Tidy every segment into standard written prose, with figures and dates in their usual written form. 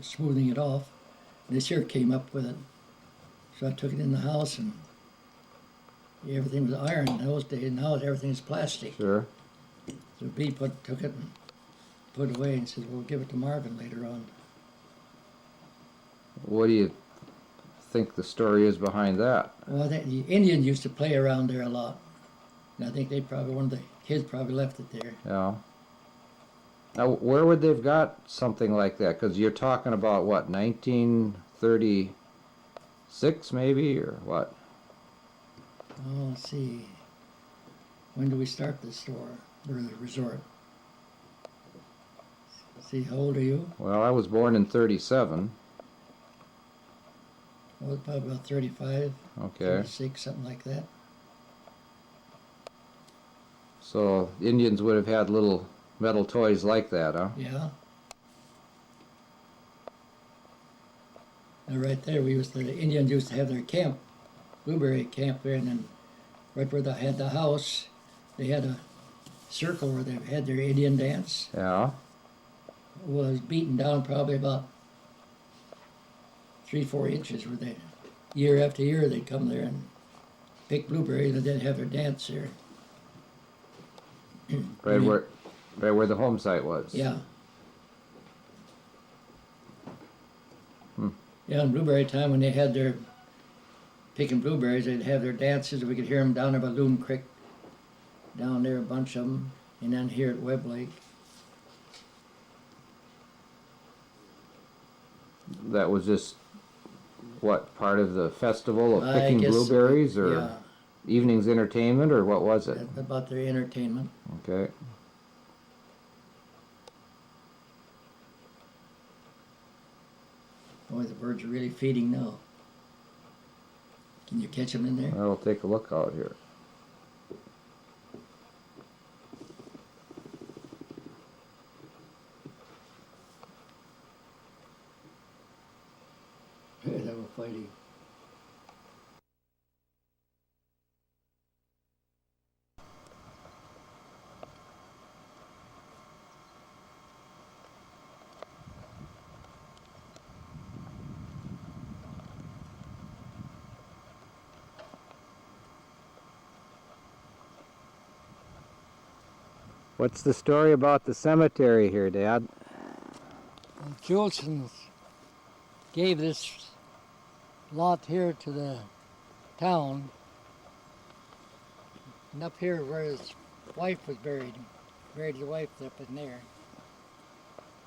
smoothing it off. This year came up with it. So I took it in the house and everything was iron in those days. Now everything's plastic. Sure. So B took it and put it away and said, we'll give it to Marvin later on. What do you think the story is behind that? Well, I think the Indians used to play around there a lot. And I think one of the kids probably left it there. Yeah. Now, where would they've got something like that? Because you're talking about, what, 1936 maybe, or what? Oh, let's see. When do we start the store, or the resort? See, how old are you? Well, I was born in 37. Well, probably about 35, Okay. 36, something like that. So Indians would have had little metal toys like that, huh? Yeah. Now right there, the Indians used to have their camp, blueberry camp there, and then right where they had the house, they had a circle where they had their Indian dance. Yeah. It was beaten down probably about 3-4 inches where they, year after year, they'd come there and pick blueberries and then have their dance there. Right where the home site was. Yeah. Hmm. Yeah, in blueberry time when they had their picking blueberries, they'd have their dances. We could hear them down there by Loon Creek, down there, a bunch of them, and then here at Webb Lake. That was just, what, part of the festival of I picking guess, blueberries, or yeah, evening's entertainment, or what was it? about their entertainment. Okay. Boy, the birds are really feeding now. Can you catch them in there? I'll take a look out here. They were fighting. What's the story about the cemetery here, Dad? Julesons gave this lot here to the town, and up here where his wife was buried his wife up in there.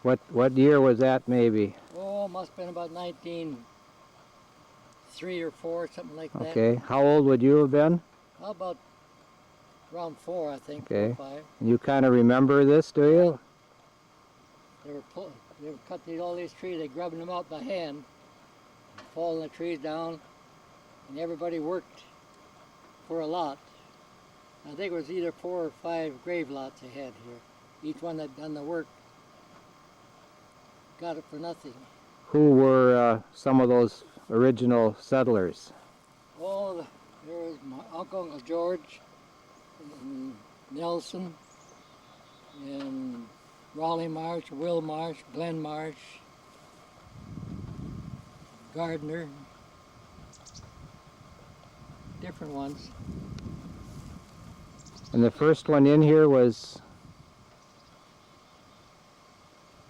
What year was that, maybe? Oh, must have been about 1903 or 4, something like that. Okay. How old would you have been? How about around 4, I think, Okay. 4 or 5. You kind of remember this, do you? They were cutting all these trees, they grubbing them out by hand, falling the trees down, and everybody worked for a lot. I think it was either 4 or 5 grave lots they had here. Each one that done the work got it for nothing. Who were some of those original settlers? Oh, there was my Uncle George, and Nelson, and Raleigh Marsh, Will Marsh, Glenn Marsh, Gardner, different ones. And the first one in here was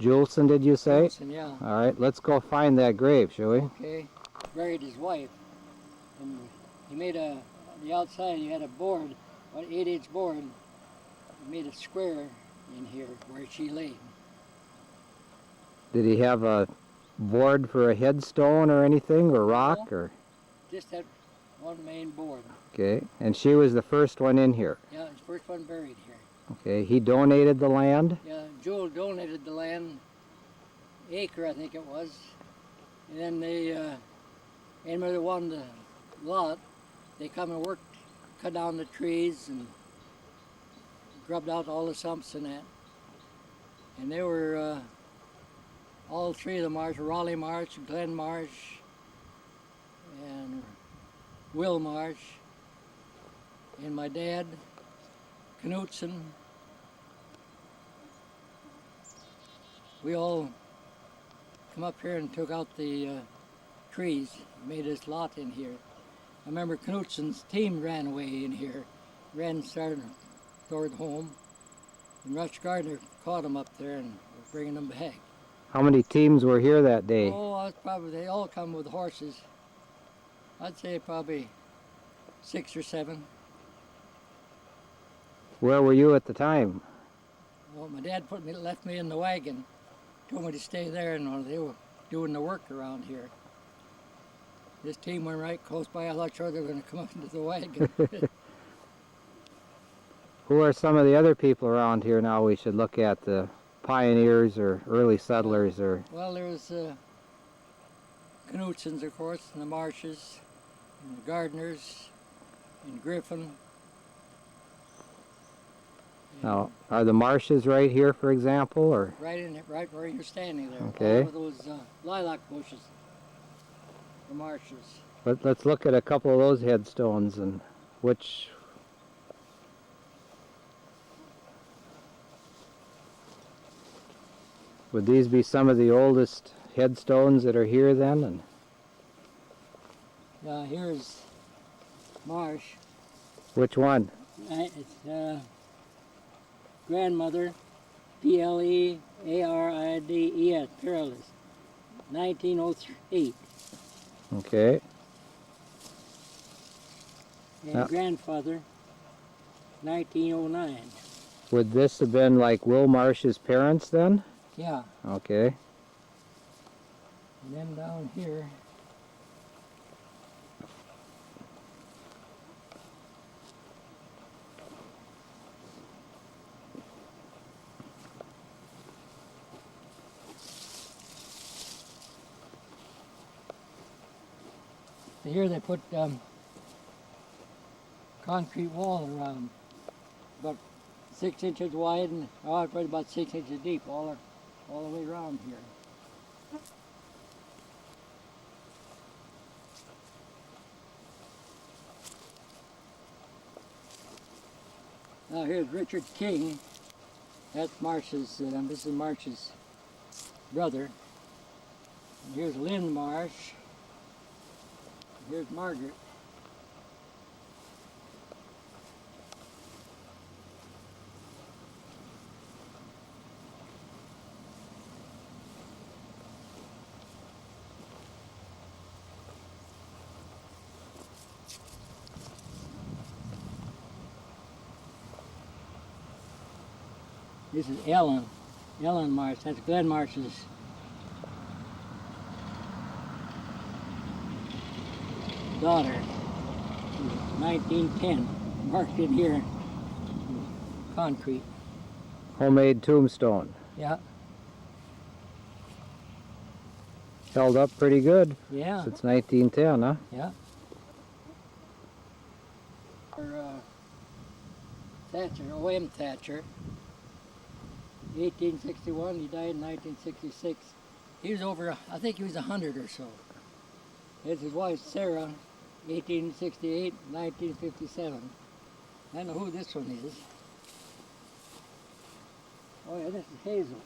Juleson, did you say? Wilson, yeah. All right, let's go find that grave, shall we? Okay. Buried his wife, and he made the outside. He had a board, an 8-inch board. He made a square in here where she lay. Did he have a board for a headstone or anything, or rock, No. or? Just that one main board. Okay, and she was the first one in here. Yeah, his first one buried here. Okay, he donated the land. Yeah, Jewel donated the land, acre I think it was, and then they, anybody that wanted the lot, they come and worked, cut down the trees and grubbed out all the stumps and that. And they were, all 3 of the Marsh, Raleigh Marsh, Glenn Marsh, and Will Marsh, and my dad, Knutson. We all come up here and took out the trees, made this lot in here. I remember Knutsen's team ran away in here, started toward home, and Rush Gardner caught them up there and was bringing them back. How many teams were here that day? Oh, they all come with horses. I'd say probably 6 or 7. Where were you at the time? Well, my dad left me in the wagon, told me to stay there, and they were doing the work around here. This team went right close by. I thought sure they were going to come up into the wagon. Who are some of the other people around here now we should look at, the pioneers or early settlers? Or Well, there was Knutsens, of course, and the Marshes, and the Gardners, and Griffin. now, are the marshes right here, for example, or? Right where you're standing there. Okay. All of those lilac bushes. The marshes. Let's look at a couple of those headstones and which. Would these be some of the oldest headstones that are here then? And Here's Marsh. which one? It's grandmother, Plearidez, Perilous, 1908. Okay. And Yeah. grandfather, 1909. Would this have been like Will Marsh's parents then? Yeah. Okay. And then down here, here they put concrete wall around, about 6 inches wide and probably about 6 inches deep, all the way around here. Now here's Richard King. That's Marsh's. This is Marsh's brother. And here's Lynn Marsh. Here's Margaret. This is Ellen Marsh. That's Glenn Marsh's daughter. 1910, marked in here, concrete. Homemade tombstone. Yeah, Held up pretty good yeah, since 1910, huh? yeah. Thatcher, O.M. Thatcher, 1861, he died in 1966. He was over, I think he was 100 or so. It's his wife, Sarah, 1868, 1957. I don't know who this one is. Oh yeah, this is Hazel.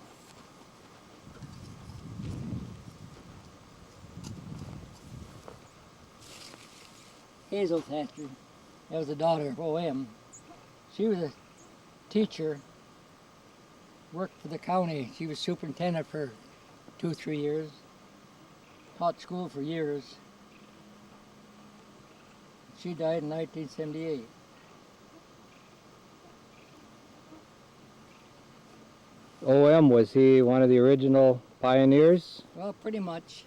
Hazel Thatcher. That was the daughter of O.M. She was a teacher, worked for the county. She was superintendent for 2-3 years. Taught school for years. She died in 1978. O.M., was he one of the original pioneers? Well, pretty much.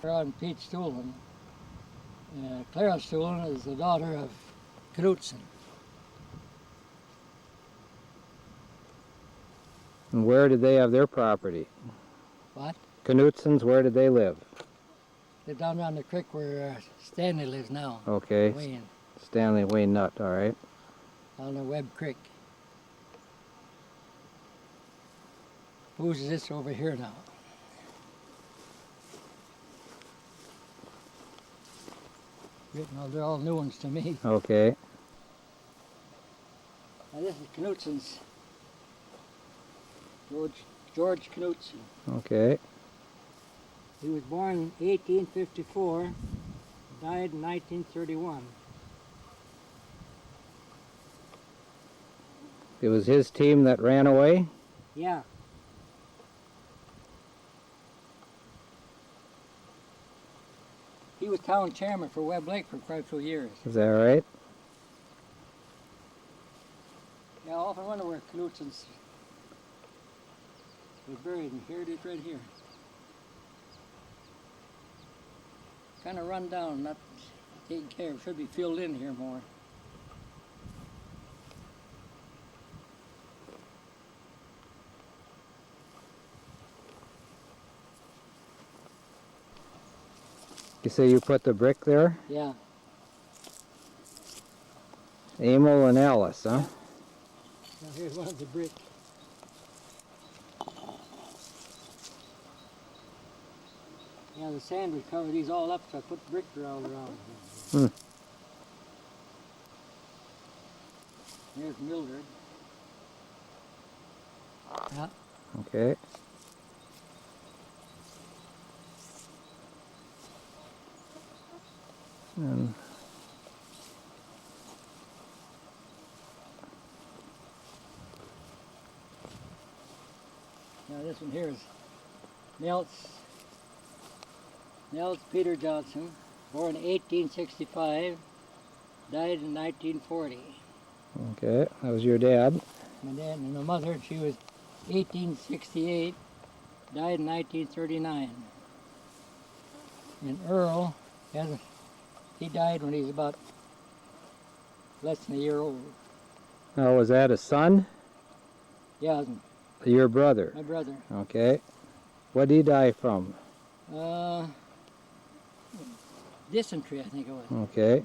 Clara and Pete Stoolen. Clara Stoolen is the daughter of Knutsen. And where did they have their property? What? Knutsens, where did they live? They're down around the creek where Stanley lives now. Okay. Wayne, Stanley Wayne Nutt, all right. down the Webb Creek. Who's this over here now? No, they're all new ones to me. Okay. Now this is Knutson's. George Knutson. Okay. He was born in 1854, died in 1931. It was his team that ran away? Yeah. He was town chairman for Webb Lake for quite a few years. Is that right? Yeah, I often wonder where Knutson's was buried, and here it is right here. Kind of run down, not taken care of. Should be filled in here more. You say you put the brick there? Yeah. Emil and Alice, huh? Now here's one of the bricks. Yeah, the sand would cover these all up, so I put brick around. Hmm. Here's Mildred. Yeah. Okay. And Now this one here is Nels Peter Johnson, born in 1865, died in 1940. okay, that was your dad. My dad and my mother, she was 1868, died in 1939. And Earl, he died when he was about less than a year old. Oh, was that a son? Yeah, Your brother? my brother. Okay. What did he die from? Dysentery, I think it was. Okay.